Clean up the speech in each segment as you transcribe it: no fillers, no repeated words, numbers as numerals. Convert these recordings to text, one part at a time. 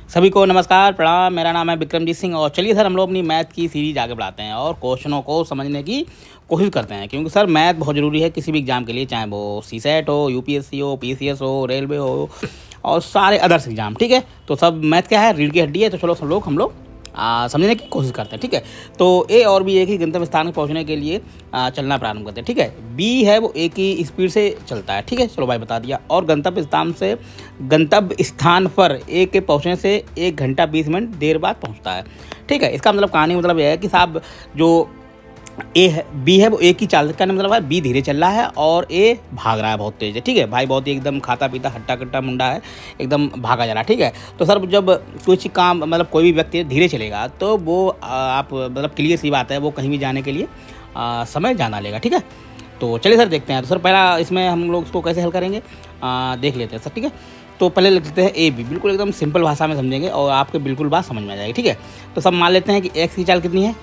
सभी को नमस्कार प्रणाम। मेरा नाम है विक्रमजीत सिंह और चलिए सर हम लोग अपनी मैथ की सीरीज आगे बढ़ाते हैं और क्वेश्चनों को समझने की कोशिश करते हैं, क्योंकि सर मैथ बहुत ज़रूरी है किसी भी एग्ज़ाम के लिए, चाहे वो सीसेट हो, यूपीएससी हो, पीसीएस हो, रेलवे हो और सारे अदर्स एग्ज़ाम। ठीक है, तो सब मैथ क्या है, रीढ़ की हड्डी है। तो चलो सब लोग हम लोग समझने की कोशिश करते हैं। ठीक है, तो ए और बी एक ही गंतव्य स्थान पर पहुंचने के लिए चलना प्रारंभ करते हैं। ठीक है, बी है वो एक ही स्पीड से चलता है। ठीक है, चलो भाई बता दिया। और गंतव्य स्थान पर ए के पहुंचने से 1 घंटा 20 मिनट देर बाद पहुंचता है। ठीक है, इसका मतलब कहानी मतलब यह है कि साहब जो ए है बी है वो एक ही चाल का मतलब है, बी धीरे चल रहा है और ए भाग रहा है बहुत तेज है। ठीक है, भाई बहुत ही एकदम खाता पीता हट्टा कट्टा मुंडा है, एकदम भागा जा रहा है। ठीक है, तो सर जब कुछ काम मतलब कोई भी व्यक्ति धीरे चलेगा तो वो आप मतलब क्लियर सी बात है, वो कहीं भी जाने के लिए समय ज़्यादा लेगा। ठीक है, तो चलिए सर देखते हैं। तो सर पहला इसमें हम लोग इसको कैसे हल करेंगे देख लेते हैं सर। ठीक है, तो पहले लिख लेते हैं ए बी, बिल्कुल एकदम सिंपल भाषा में समझेंगे और आपके बिल्कुल बात समझ में आ जाएगी। ठीक है, तो सब मान लेते हैं कि एक्स की चाल कितनी है,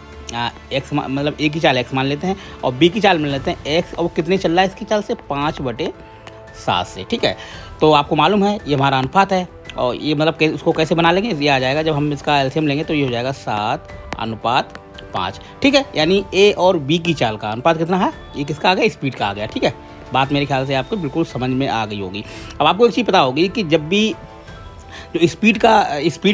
एक्स मतलब ए की चाल एक्स मान लेते हैं और बी की चाल मान लेते हैं एक्स, और वो कितनी चल रहा है इसकी चाल से 5/7 से। ठीक है, तो आपको मालूम है ये हमारा अनुपात है और ये मतलब उसको कैसे बना लेंगे, ये आ जाएगा जब हम इसका एलसीएम लेंगे तो ये हो जाएगा 7/5। ठीक है, यानी ए और बी की चाल का अनुपात कितना है, ये किसका आ गया, स्पीड का आ गया। ठीक है, बात मेरे ख्याल से आपको बिल्कुल समझ में आ गई होगी। अब आपको एक चीज़ पता होगी कि जब भी जो स्पीड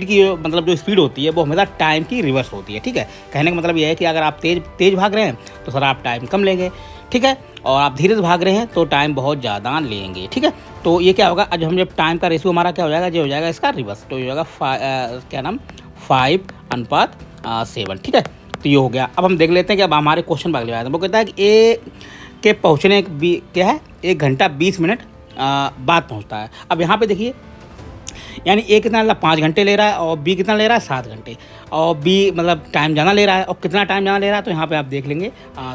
की मतलब जो स्पीड होती है वो हमेशा टाइम की रिवर्स होती है। ठीक है, कहने का मतलब यह है कि अगर आप तेज भाग रहे हैं तो सर आप टाइम कम लेंगे। ठीक है, और आप धीरे से भाग रहे हैं तो टाइम बहुत ज़्यादा लेंगे। ठीक है, तो ये क्या होगा, आज हम जब टाइम का रेशियो हमारा क्या हो जाएगा, ये हो जाएगा इसका रिवर्स, तो ये हो जाएगा 5/7। ठीक है, तो ये हो गया। अब हम देख लेते हैं कि अब हमारे क्वेश्चन पर अगले आते हैं। वो कहता है कि ए के पहुँचने बी क्या है 1 घंटा 20 मिनट बाद पहुँचता है। अब यहाँ पे देखिए, यानी ए कितना 5 घंटे ले रहा है और बी कितना ले रहा है 7 घंटे, और बी मतलब टाइम ज़्यादा ले रहा है। और कितना टाइम ज़्यादा ले रहा है तो यहाँ पे आप देख लेंगे।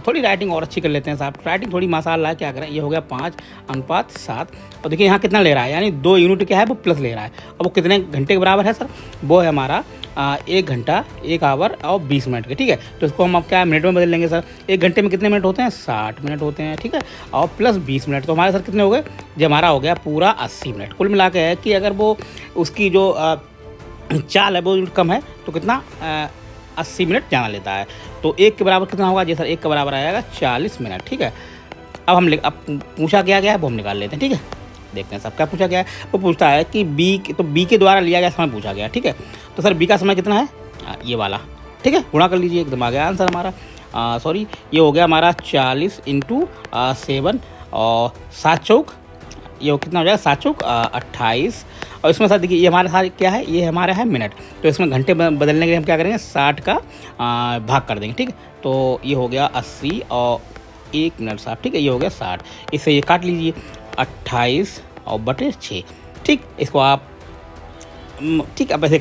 थोड़ी राइटिंग और अच्छी कर लेते हैं साहब, राइटिंग थोड़ी माशाल्लाह क्या करें। ये हो गया 5/7 और देखिए यहाँ कितना ले रहा है, यानी 2 यूनिट क्या है वो प्लस ले रहा है। अब वो कितने घंटे के बराबर है सर, वो है हमारा 1 घंटा 1 आवर और 20 मिनट के। ठीक है, तो इसको हम अब क्या मिनट में बदल लेंगे सर। 1 घंटे में कितने मिनट होते हैं, 60 मिनट होते हैं। ठीक है, और प्लस 20 मिनट, तो हमारे सर कितने हो गए, जो हमारा हो गया पूरा 80 मिनट। कुल मिला के है कि अगर वो उसकी जो चाल है वो कम है तो कितना 80 मिनट जाना लेता है। तो 1 के बराबर कितना होगा जी सर, 1 के बराबर आएगा 40 मिनट। ठीक है, अब पूछा क्या गया है वो हम निकाल लेते हैं। ठीक है, देखते हैं सब क्या पूछा गया है। वो पूछता है कि बी के द्वारा लिया गया समय पूछा गया। ठीक है, तो सर बी का समय कितना है, ये वाला। ठीक है, गुणा कर लीजिए, एकदम आ गया आंसर हमारा। सॉरी, ये हो गया हमारा 40 × 7 और 7 चौक, ये कितना हो जाएगा 7 चौक 28। और इसमें सर देखिए ये हमारे साथ क्या है, ये हमारा है मिनट, तो इसमें घंटे बदलने के लिए हम क्या करेंगे 60 का भाग कर देंगे। ठीक है, तो ये हो गया 80 और 1 मिनट साहब। ठीक है, ये हो गया 60, इससे ये काट लीजिए 28 और बटे 6। ठीक, इसको आप ठीक है ऐसे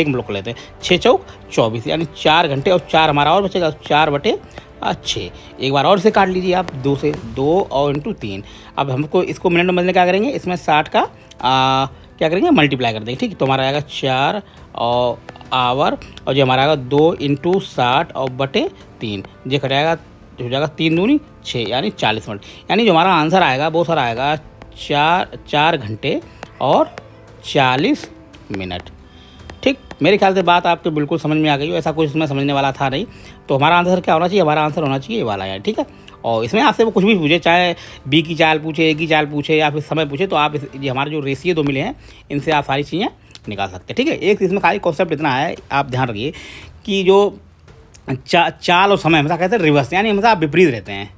एक हम लोग कर लेते हैं, 6 चौक 24, यानी 4 घंटे और 4 हमारा और बचेगा 4/6। एक बार और से काट लीजिए आप 2 से, 2 और × 3। अब हमको इसको मिनट में बदलने क्या करेंगे, इसमें 60 का क्या करेंगे मल्टीप्लाई कर देंगे। ठीक, तो हमारा आएगा 4 और आवर, और जो हमारा आएगा 2 × 60 और बटे 3, ये कट जाएगा, हो जाएगा 3 दूनी 6, यानी 40 मिनट। यानी जो हमारा आंसर आएगा वो सर आएगा 4 घंटे और 40 मिनट। ठीक, मेरे ख्याल से बात आपको बिल्कुल समझ में आ गई हो, ऐसा कुछ इसमें समझने वाला था नहीं। तो हमारा आंसर क्या होना चाहिए, हमारा आंसर होना चाहिए ये वाला यार। ठीक है, और इसमें आपसे वो कुछ भी पूछे, चाहे बी की चाल पूछे, ए की चाल पूछे या फिर समय पूछे, तो आप ये हमारे जो रेशियो 2 मिले हैं इनसे आप सारी चीज़ें निकाल सकते हैं। ठीक है, एक इसमें खाली कॉन्सेप्ट इतना है, आप ध्यान रखिए कि जो चाल और समय हमेशा कहते हैं रिवर्स, यानी हमेशा विपरीत रहते हैं।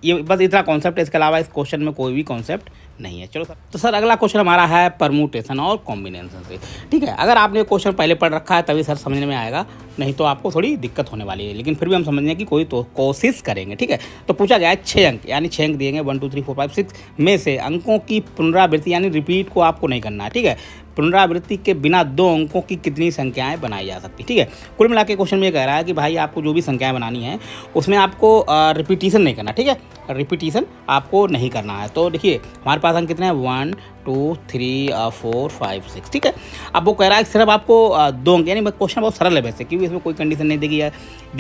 ये बस इतना कॉन्सेप्ट है, इसके अलावा इस क्वेश्चन में कोई भी कॉन्सेप्ट नहीं है। चलो सर, तो सर अगला क्वेश्चन हमारा है परम्यूटेशन और कॉम्बिनेशन से। ठीक है, अगर आपने क्वेश्चन पहले पढ़ रखा है तभी सर समझने में आएगा, नहीं तो आपको थोड़ी दिक्कत होने वाली है, लेकिन फिर भी हम समझने की कोई तो कोशिश करेंगे। ठीक है, तो पूछा गया है 6 अंक, यानी 6 अंक दिएंगे 1 2 3 4 5 6 में से अंकों की पुनरावृत्ति यानी रिपीट को आपको नहीं करना है। ठीक है, पुनरावृत्ति के बिना 2 अंकों की कितनी संख्याएं बनाई जा सकती। ठीक है, कुल मिला के क्वेश्चन में ये कह रहा है कि भाई आपको जो भी संख्याएं बनानी है उसमें आपको रिपीटिशन नहीं करना। ठीक है, रिपीटिशन आपको नहीं करना है। तो देखिए हमारे पास अंक कितने हैं, 1 2 3 4 5 6। ठीक है, अब वो कह रहा है कि सिर्फ आपको 2 अंक, यानी क्वेश्चन बहुत सरल है वैसे, क्योंकि इसमें कोई कंडीशन नहीं दी गई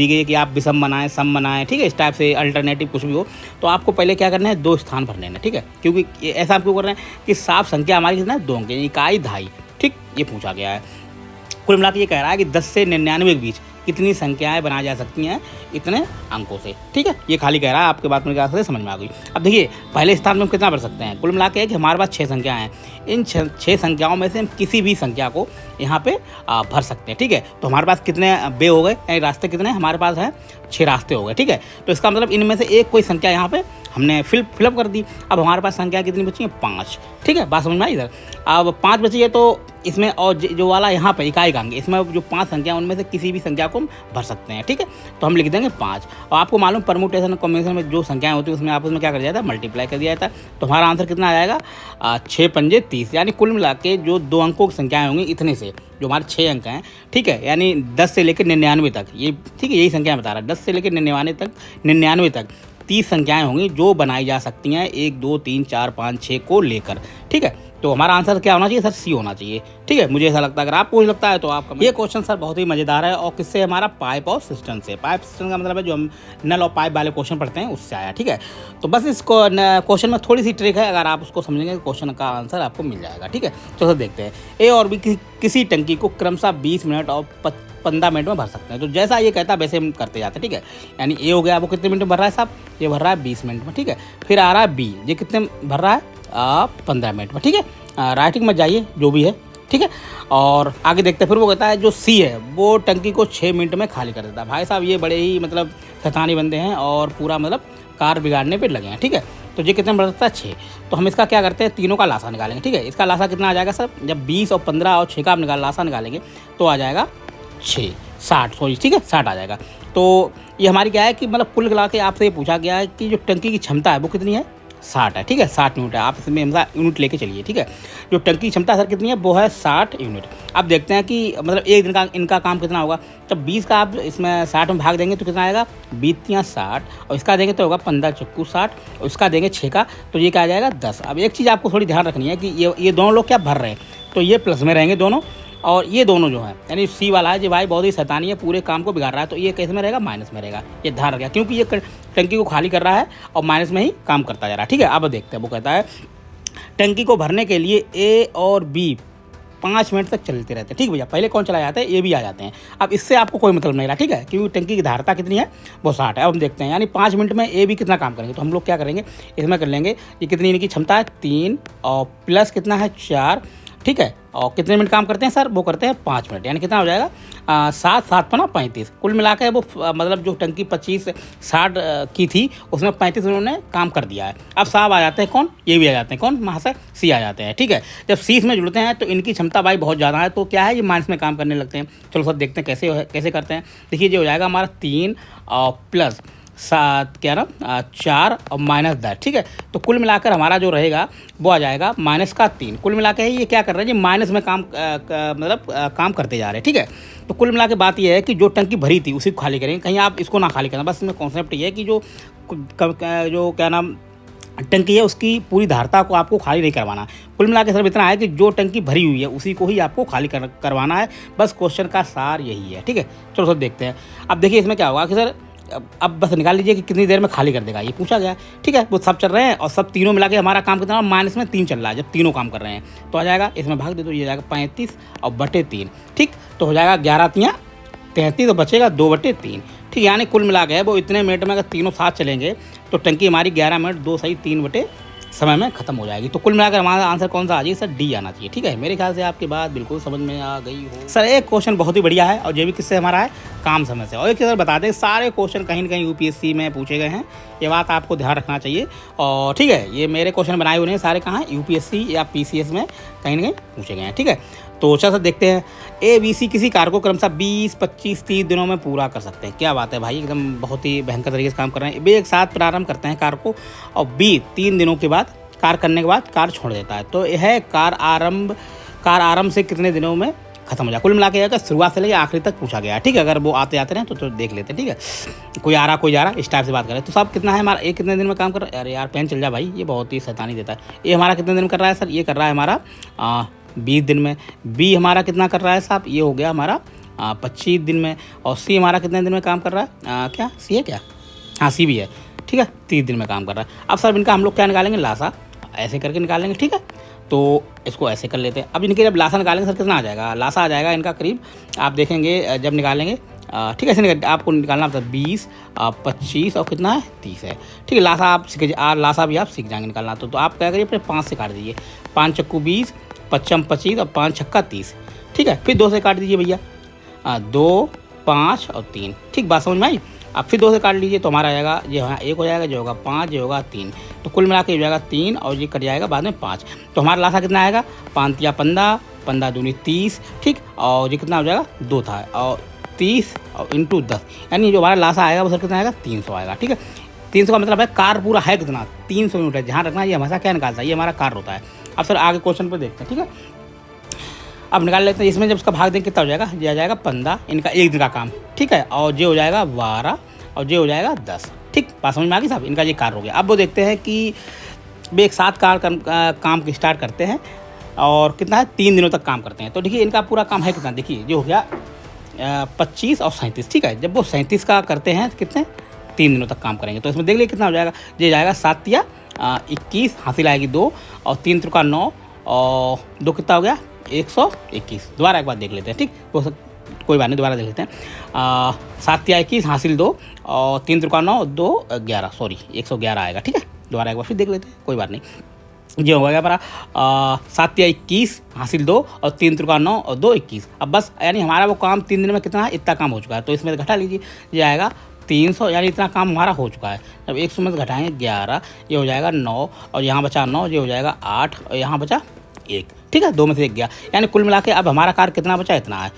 है कि आप विषम बनाएं, सम बनाएं। ठीक है, इस टाइप से अल्टरनेटिव कुछ भी हो, तो आपको पहले क्या करना है, 2 स्थान भर लेना। ठीक है, क्योंकि ऐसा आप क्यों कर रहे हैं कि साफ संख्या हमारी कितना है 2 अंक, यानी इकाई दहाई। ठीक, ये पूछा गया है। कुल मिला के ये कह रहा है कि 10 से 99 के बीच कितनी संख्याएं बनाई जा सकती हैं इतने अंकों से। ठीक है, ये खाली कह रहा है, आपके बात में क्या समझ में आ गई। अब देखिए पहले स्थान में हम कितना भर सकते हैं, कुल मिला के है कि हमारे पास 6 संख्याएं हैं, इन 6 संख्याओं में से हम किसी भी संख्या को यहाँ पे भर सकते हैं। ठीक है, तो हमारे पास कितने बे हो गए, यानी रास्ते कितने हमारे पास हैं, 6 रास्ते हो गए। ठीक है, तो इसका मतलब इनमें से एक कोई संख्या यहाँ पे हमने फिलअप कर दी। अब हमारे पास संख्या कितनी बची है, 5। ठीक है, बात समझ में आई इधर। अब 5 बची है तो इसमें और जो वाला यहाँ पर इकाई का अंक, इसमें जो 5 संख्या उनमें से किसी भी संख्या को हम भर सकते हैं। ठीक है, तो हम लिख देंगे 5। और आपको मालूम परम्यूटेशन कॉम्बिनेशन में जो संख्याएं होती है उसमें आपस में क्या कर दिया जाता है, मल्टीप्लाई कर दिया जाता है। तो हमारा आंसर कितना आ जाएगा, 6 पंजे 30, यानी कुल मिला के जो 2 अंकों की संख्याएं होंगी इतने से जो हमारे 6 अंक हैं। ठीक है, यानी 10 से लेकर 99 तक, ये ठीक है यही संख्या बता रहा है, 10 से लेकर 99 तक 30 संख्याएं होंगी जो बनाई जा सकती हैं 1 2 3 4 5 6 को लेकर। ठीक है, तो हमारा आंसर क्या होना चाहिए सर, सी होना चाहिए। ठीक है, मुझे ऐसा लगता है, अगर आपको कुछ लगता है तो आपका। ये क्वेश्चन सर बहुत ही मज़ेदार है और किससे, हमारा पाइप और सिस्टम से। पाइप सिस्टम का मतलब है जो हम नल और पाइप वाले क्वेश्चन पढ़ते हैं उससे आया। ठीक है, तो बस इस क्वेश्चन में थोड़ी सी ट्रिक है, अगर आप उसको समझेंगे तो क्वेश्चन का आंसर आपको मिल जाएगा। ठीक है, तो सर देखते हैं, ए और बी किसी टंकी को क्रमशः 20 मिनट और 15 मिनट में भर सकते हैं। तो जैसा ये कहता है वैसे हम करते जाते हैं। ठीक है, यानी ए हो गया, वो कितने मिनट में भर रहा है साहब, ये भर रहा है 20 मिनट में। ठीक है, फिर आ रहा है बी, ये कितने भर रहा है, 15 मिनट में। ठीक है, राइटिंग में जाइए जो भी है। ठीक है, और आगे देखते हैं, फिर वो कहता है जो सी है वो टंकी को 6 मिनट में खाली कर देता है। भाई साहब ये बड़े ही मतलब शैतानी बंदे हैं और पूरा मतलब कार बिगाड़ने पे लगे हैं। ठीक है, तो ये कितने में बढ़ता है, 6। तो हम इसका क्या करते हैं, तीनों का लासा निकालेंगे। ठीक है, इसका लासा कितना आ जाएगा सर, जब 20 और 15 और 6 का आप लासा निकालेंगे तो आ जाएगा 60 सॉरी। ठीक है, 60 आ जाएगा। तो ये हमारी क्या है कि मतलब कुल मिला के आपसे ये पूछा गया है कि जो टंकी की क्षमता है वो कितनी है, 60 है। ठीक है, 60 यूनिट है, आप इसमें यूनिट लेके चलिए। ठीक है, जो टंकी की क्षमता सर कितनी है, वो है 60 यूनिट। अब देखते हैं कि मतलब एक दिन का इनका काम कितना होगा। जब 20 का आप इसमें 60 में भाग देंगे तो कितना आएगा, 20 60, और इसका देंगे तो होगा 15 चक्कू 60, और इसका देंगे 6 का, तो ये क्या आ जाएगा 10। अब एक चीज़ आपको थोड़ी ध्यान रखनी है कि ये दोनों लोग क्या भर रहे हैं, तो ये प्लस में रहेंगे दोनों, और ये दोनों जो है यानी सी वाला है जो भाई बहुत ही शैतानी है, पूरे काम को बिगाड़ रहा है, तो ये कैसे में रहेगा, माइनस में रहेगा। ये ध्यान रखिएगा क्योंकि ये टंकी को खाली कर रहा है और माइनस में ही काम करता जा रहा है। ठीक है, अब देखते हैं, वो कहता है टंकी को भरने के लिए ए और बी 5 मिनट तक चलते रहते हैं। ठीक भैया, पहले कौन चला जाता है, ये भी आ जाते हैं। अब इससे आपको कोई मतलब नहीं रहा। ठीक है, क्योंकि टंकी की धारता कितनी है, वो 60 है। अब हम देखते हैं यानी 5 मिनट में ए भी कितना काम करेंगे, तो हम लोग क्या करेंगे, इसमें कर लेंगे ये कितनी इनकी क्षमता है, 3 और प्लस कितना है 4। ठीक है, और कितने मिनट काम करते हैं सर, वो करते हैं 5 मिनट, यानी कितना हो जाएगा 7 7 पना 35। कुल मिला के वो मतलब जो टंकी 25 60 की थी उसमें 35 उन्होंने काम कर दिया है। अब साहब आ जाते हैं कौन, ये भी आ जाते हैं कौन, महाशय सी आ जाते हैं। ठीक है, जब सी इसमें जुड़ते हैं तो इनकी क्षमता भाई बहुत ज़्यादा है, तो क्या है ये माइनस में काम करने लगते हैं। चलो सर देखते हैं कैसे करते हैं। देखिए जो हो जाएगा हमारा 3 और प्लस 7 क्या ना 4 और माइनस 10। ठीक है, तो कुल मिलाकर हमारा जो रहेगा वो आ जाएगा माइनस का 3। कुल मिला के ये क्या कर रहे हैं जी, माइनस में काम काम करते जा रहे हैं। ठीक है, तो कुल मिला के बात ये है कि जो टंकी भरी थी उसी को खाली करेंगे, कहीं आप इसको ना खाली करना। बस इसमें कॉन्सेप्ट ये है कि जो क्या नाम टंकी है उसकी पूरी धारता को आपको खाली नहीं करवाना। कुल मिला के सर इतना है कि जो टंकी भरी हुई है उसी को ही आपको खाली करवाना है। बस क्वेश्चन का सार यही है। ठीक है, चलो सर देखते हैं। अब देखिए इसमें क्या होगा कि सर अब बस निकाल लीजिए कि कितनी देर में खाली कर देगा, ये पूछा गया। ठीक है, वो सब चल रहे हैं और सब तीनों मिला के हमारा काम कितना, माइनस में 3 चल रहा है। जब तीनों काम कर रहे हैं तो आ जाएगा, इसमें भाग दे दो, ये जाएगा 35 और बटे 3। ठीक, तो हो जाएगा 11 तियाँ 33 और बचेगा 2 बटे 3। ठीक, यानी कुल मिला के वो इतने मिनट में अगर तीनों साथ चलेंगे तो टंकी हमारी 11 मिनट 2 सही 3 बटे समय में खत्म हो जाएगी। तो कुल मिलाकर हमारा आंसर कौन सा आ जाएगा सर, डी आना चाहिए। ठीक है, मेरे ख्याल से आपकी बात बिल्कुल समझ में आ गई हो। सर एक क्वेश्चन बहुत ही बढ़िया है और ये भी किससे हमारा है, काम समय से। और एक सर बता दें, सारे क्वेश्चन कहीं ना कहीं यूपीएससी में पूछे गए हैं, ये बात आपको ध्यान रखना चाहिए। और ठीक है, ये मेरे क्वेश्चन बनाए हुए हैं सारे कहाँ, यूपीएससी या पीसीएस में कहीं ना कहीं पूछे गए हैं। ठीक है, तो चल सर देखते हैं, ए बी सी किसी कार्य को क्रमशः 20 25 30 दिनों में पूरा कर सकते हैं। क्या बात है भाई, एकदम बहुत ही भयंकर तरीके से काम कर रहे हैं। बी एक साथ प्रारंभ करते हैं कार्य को और बी 3 दिनों के बाद कार्य करने के बाद कार्य छोड़ देता है। तो यह कार्य आरंभ से कितने दिनों में खत्म हो जाए। कुल मिला के अगर शुरुआत से लेकर आखिरी तक पूछा गया है। ठीक है, अगर वो आते जाते रहे तो देख लेते हैं। ठीक है, कोई आ रहा कोई जा रहा, इस टाइप से बात करें। तो सब कितना है हमारा, एक कितने दिन में काम कर रहा है, अरे यार पेन चल जा भाई, ये बहुत ही शैतानी देता है। ये हमारा कितने दिन में कर रहा है सर, ये कर रहा है हमारा 20 दिन में। बी हमारा कितना कर रहा है साहब, ये हो गया हमारा 25 दिन में। और सी हमारा कितने दिन में काम कर रहा है, क्या सी है क्या, हाँ सी भी है। ठीक है, 30 दिन में काम कर रहा है। अब सर इनका हम लोग क्या निकालेंगे, लासा, ऐसे करके निकालेंगे। ठीक है, तो इसको ऐसे कर लेते हैं। अब इनके जब लासा निकालेंगे सर कितना आ जाएगा, लासा आ जाएगा इनका करीब, आप देखेंगे जब निकालेंगे ठीक है, ऐसे आपको निकालना पड़ता है 20 25 और कितना है 30 है। ठीक है, लासा आप सीख, लासा भी आप सीख जाएंगे निकालना। तो आप क्या करिए, अपने 5 से काट दीजिए, 5 चक्कू 20, 55 25 और 5 छक्का 30। ठीक है, फिर 2 से काट दीजिए भैया, 2 5 और 3। ठीक, बात समझ में आई। अब फिर 2 से काट लीजिए तो हमारा आ जाएगा, ये यहाँ 1 हो जाएगा, जो होगा 5, जो होगा 3, तो कुल मिला के हो जाएगा 3 और ये कट जाएगा बाद में 5। तो हमारा लासा कितना आएगा, 5 या 15, 15 दूनी 30। ठीक, और ये कितना हो जाएगा 2 था, और 30 और इंटू 10, यानी जो हमारा लासा आएगा वो सर कितना आएगा 300 आएगा। ठीक है, 300 का मतलब है कार पूरा है कितना, 300 यूनिट है। ध्यान रखना ये हमेशा क्या निकालता है, ये हमारा कार होता है। अब सर आगे क्वेश्चन पर देखते हैं। ठीक है, अब निकाल लेते हैं, इसमें जब इसका भाग दें कितना हो जाएगा, ये आ जाएगा 15, इनका एक दिन का काम। ठीक है, और ये हो जाएगा 12 और ये हो जाएगा 10। ठीक, बात समझ में आ गई साहब, इनका ये कार्य हो गया। अब वो देखते हैं कि वे एक साथ काम की स्टार्ट करते हैं और कितना है 3 दिनों तक काम करते हैं। तो देखिए इनका पूरा काम है कितना, देखिए जो हो गया 25 और 37। ठीक है, जब वो 37 का करते हैं कितने 3 दिनों तक काम करेंगे, तो इसमें देख लीजिए कितना हो जाएगा, ये जाएगा 7 या 21, हासिल आएगी 2 और 3 त्रिका 9 और 2 कितना हो गया 121। दोबारा एक बार देख लेते हैं। ठीक, वो कोई बात नहीं, दोबारा देख लेते हैं। 7 या 21 हासिल 2 और 3 त्रिका 9 2 11, सॉरी 111 आएगा। ठीक है, दोबारा एक बार फिर देख लेते हैं, कोई बात नहीं। ये हो गया हमारा 7 या 21 हासिल 2 और 3 त्रिका 9 और 2 21। अब बस यानी हमारा वो काम 3 दिन में कितना है, इतना काम हो चुका है। तो इसमें घटा लीजिए, ये आएगा 300, यानी इतना काम हमारा हो चुका है। जब 100 में घटाएंगे 11, ये हो जाएगा 9 और यहाँ बचा 9, ये हो जाएगा 8 और यहाँ बचा 1। ठीक है, 2 में से 1 गया, यानी कुल मिला के अब हमारा कार कितना बचा, इतना है।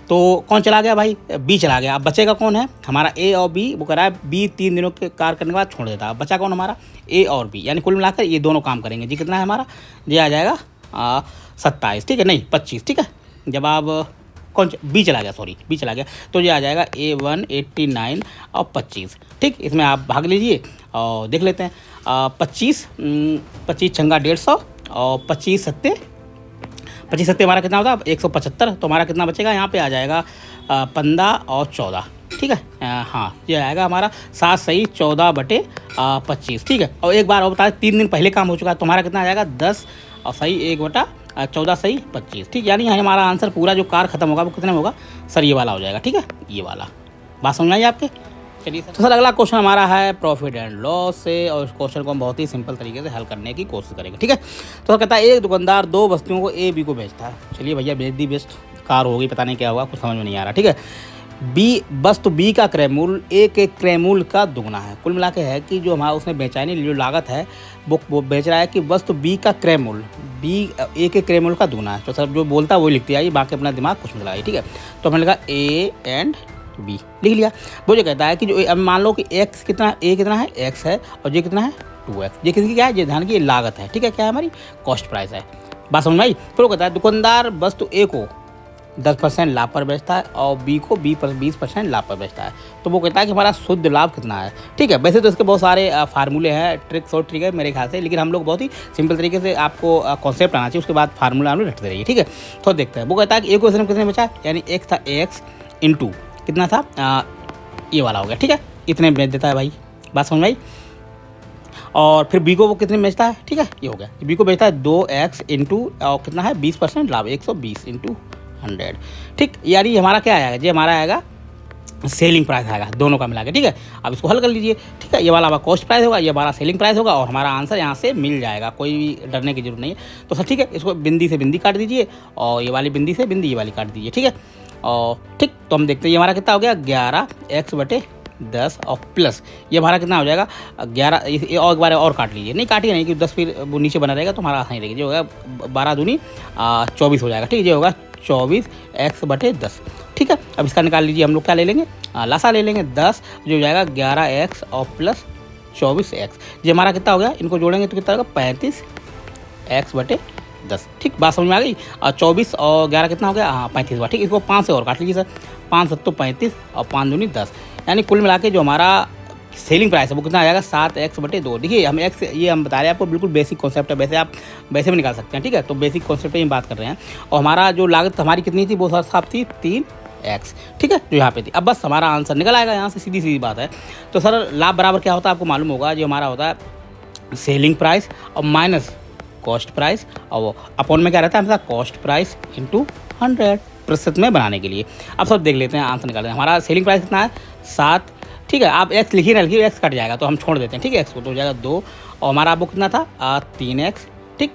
तो कौन चला गया भाई, बी चला गया। अब बचेगा कौन है हमारा, ए और बी। वो कह रहा है बी 3 दिनों के कार करने के बाद छोड़ देता है। अब बचा कौन हमारा, ए और बी, यानी कुल मिलाकर ये दोनों काम करेंगे। जी कितना है हमारा, ये आ जाएगा 27। ठीक है, नहीं 25। ठीक है, जब आप कौन बी चला गया, सॉरी बी चला गया, तो ये आ जाएगा A1 89 और 25। ठीक, इसमें आप भाग लीजिए और देख लेते हैं। 25 छंगा 150 और 25 सत्ते हमारा कितना होता है 175। तो हमारा कितना बचेगा, यहाँ पे आ जाएगा 15 और 14। ठीक है, हाँ ये आएगा हमारा 7 सही 14 बटे 25। ठीक है, और एक बार और बता दें 3 दिन पहले काम हो चुका है, तो हमारा कितना आ जाएगा 10 और सही 1 बटा 14 सही 25। ठीक, यानी हमारा आंसर पूरा जो कार खत्म होगा वो कितने में होगा सर, ये वाला हो जाएगा। ठीक है, ये वाला बात समझ आई आपके। चलिए सर, तो सर अगला क्वेश्चन हमारा है प्रॉफिट एंड लॉस से, और इस क्वेश्चन को हम बहुत ही सिंपल तरीके से हल करने की कोशिश करेंगे। ठीक है, तो कहता है एक दुकानदार 2 वस्तुओं को ए बी को बेचता है। चलिए भैया बेच दी, बेस्ट कार हो गई, पता नहीं क्या हुआ, कुछ समझ में नहीं आ रहा। ठीक है, बी वस्तु बी का क्रय मूल्य ए के क्रय मूल्य का दुगना है। कुल मिला के है कि जो हमारा उसने बेचा नहीं, जो लागत है वो बेच रहा है कि वस्तु बी का क्रय मूल्य बी ए के क्रय मूल्य का दुगना है। तो सर जो बोलता है वही लिखते आइए, बाकी अपना दिमाग कुछ मत लगाइए। ठीक है, तो हमने लिखा ए एंड बी लिख लिया। वो जो कहता है कि जो अब मान लो कि एक्स कितना, ए कितना है एक्स है और ये कितना है 2x, ये किसकी क्या है, ये धान की लागत है। ठीक है, क्या है हमारी कॉस्ट प्राइस है। बात समझ में आई। फिर वो कहता है दुकानदार वस्तु ए को 10% लाभ पर बेचता है और बी को 20% लाभ पर बेचता है। तो वो कहता है कि हमारा शुद्ध लाभ कितना है। ठीक है, वैसे तो इसके बहुत सारे फार्मूले हैं, ट्रिक्स और ट्रिक है मेरे ख्याल से, लेकिन हम लोग बहुत ही सिंपल तरीके से आपको कॉन्सेप्ट आना चाहिए, उसके बाद फार्मूला हम लोग रटते रहिए। ठीक है, तो देखते हैं। वो कहता है कि ए क्वेश्चन में कितने बचा, यानी एक था एक्स इंटू कितना था ये वाला हो गया। ठीक है, इतने बेच देता है भाई, बात समझ में आई। और फिर बी को वो कितने बेचता है, ठीक है ये हो गया, बी को बेचता है 2x इंटू और कितना है 20% लाभ 120 इंटू 100। ठीक, यानी हमारा क्या आएगा, ये हमारा आएगा सेलिंग प्राइस आएगा दोनों का मिला के। ठीक है, अब इसको हल कर लीजिए। ठीक है, ये वाला हमारा कॉस्ट प्राइस होगा, ये हमारा सेलिंग प्राइस होगा और हमारा आंसर यहाँ से मिल जाएगा, कोई भी डरने की जरूरत नहीं है। तो सर ठीक है, इसको बिंदी से बिंदी काट दीजिए और ये वाली बिंदी से बिंदी ये वाली काट दीजिए। ठीक है, और ठीक तो हम देखते हैं ये हमारा कितना हो गया 11x/10 और प्लस ये हमारा कितना हो जाएगा 11। और एक बार और काट लीजिए, नहीं काटिए नहीं कि 10 फिर वो नीचे बना रहेगा तो हमारा आसानी रहेगी। जो होगा 12 दूनी 24 हो जाएगा। ठीक है, ये होगा 24x/10। ठीक है, अब इसका निकाल लीजिए, हम लोग क्या ले लेंगे लासा ले लेंगे 10, जो हो जाएगा 11x और प्लस 24x। ये हमारा कितना हो गया, इनको जोड़ेंगे तो कितना होगा 35x/10। ठीक, बात समझ में आ गई। और 24 और 11 कितना हो गया 35 हुआ। ठीक, इसको 5 से और काट लीजिए सर, 5 7 35 और 5 दूनी 10, यानी कुल मिला के जो हमारा सेलिंग प्राइस है वो कितना आ जाएगा 7x/2। देखिए हम एक्स ये हम बता रहे हैं आपको, बिल्कुल बेसिक कॉन्सेप्ट है, वैसे आप वैसे भी निकाल सकते हैं। ठीक है, तो बेसिक कॉन्सेप्ट पे हम बात कर रहे हैं। और हमारा जो लागत हमारी कितनी थी वो सर साहब थी 3x। ठीक है, जो यहाँ पे थी। अब बस हमारा आंसर निकल आएगा यहाँ से, सीधी सीधी बात है। तो सर लाभ बराबर क्या होता है आपको मालूम होगा, जो हमारा होता है सेलिंग प्राइस और माइनस कॉस्ट प्राइस, और वो अपॉन में क्या रहता है हमेशा कॉस्ट प्राइस इंटू 100 प्रतिशत में बनाने के लिए। अब सब देख लेते हैं, आंसर निकालते हैं। हमारा सेलिंग प्राइस कितना है 7, ठीक है। आप एक्स लिखिए ना लिखिए, एक्स कट जाएगा तो हम छोड़ देते हैं, ठीक है। एक्स को तो हो जाएगा 2, और हमारा वो कितना था 3x, ठीक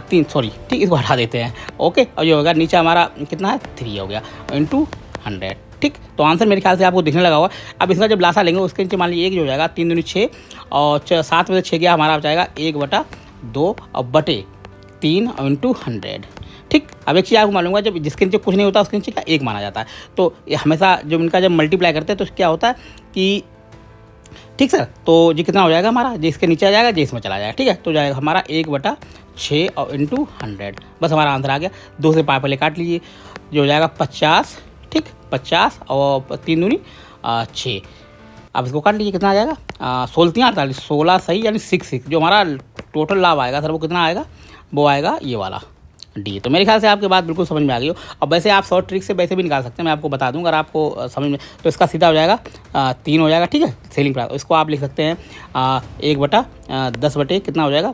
3 सॉरी, ठीक, इसको हटा देते हैं, ओके। और ये होगा नीचे हमारा कितना है 3 हो गया इंटू 100, ठीक। तो आंसर मेरे ख्याल से आपको दिखने लगा होगा। अब इसका जब लासा लेंगे उसके नीचे मान लीजिए 1 जो हो जाएगा, 3 दूनी 6, और 7 में से 6 गया हमारा हो जाएगा 1/2 और बटे 3 इंटू 100, ठीक। अब एक चीज़ आपको मालूम है, जब जिसके नीचे कुछ नहीं होता उसके नीचे का 1 माना जाता है। तो ये हमेशा जब इनका जब मल्टीप्लाई करते हैं तो क्या होता है कि, ठीक सर, तो ये कितना हो जाएगा हमारा, जिसके नीचे आ जाएगा जे इसमें चला जाएगा, ठीक है। तो जाएगा हमारा 1/6 और इंटू 100, बस हमारा आंसर आ गया। 2 से पाई पहले काट लीजिए, जो हो जाएगा 50, ठीक 50 और 3 दूनी 6। अब इसको काट लीजिए, कितना आ जाएगा 16 3 48, 16 सही यानी 6 जो हमारा टोटल लाभ आएगा सर वो कितना आएगा, वो आएगा ये वाला डी। तो मेरे ख्याल से आपके बात बिल्कुल समझ में आ गई हो। अब वैसे आप शॉर्ट ट्रिक से वैसे भी निकाल सकते हैं, मैं आपको बता दूं अगर आपको समझ में, तो इसका सीधा हो जाएगा 3 हो जाएगा, ठीक है। सेलिंग प्राइस इसको आप लिख सकते हैं 1/10 बटे कितना हो जाएगा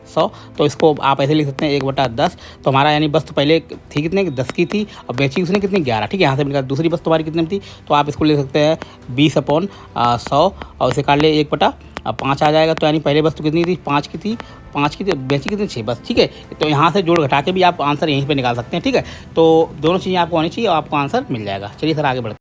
100, तो इसको आप ऐसे लिख सकते हैं 1/10। तो हमारा यानी वस्तु पहले थी कितने 10 की थी और बेची उसने कितनी 11, ठीक है। यहाँ से मिलकर दूसरी वस्तु हमारी कितनी थी, तो आप इसको लिख सकते हैं 20/100 और इसे काट ले 1/5 आ जाएगा। तो यानी पहले वस्तु कितनी थी 5 की थी, 5 की थी, बेची कितनी 6 बस, ठीक है। तो यहाँ से जोड़ घटा के भी आप आंसर यहीं पे निकाल सकते हैं, ठीक है। तो दोनों चीज़ें आपको आनी चाहिए और आपको आंसर मिल जाएगा। चलिए सर आगे बढ़ते हैं।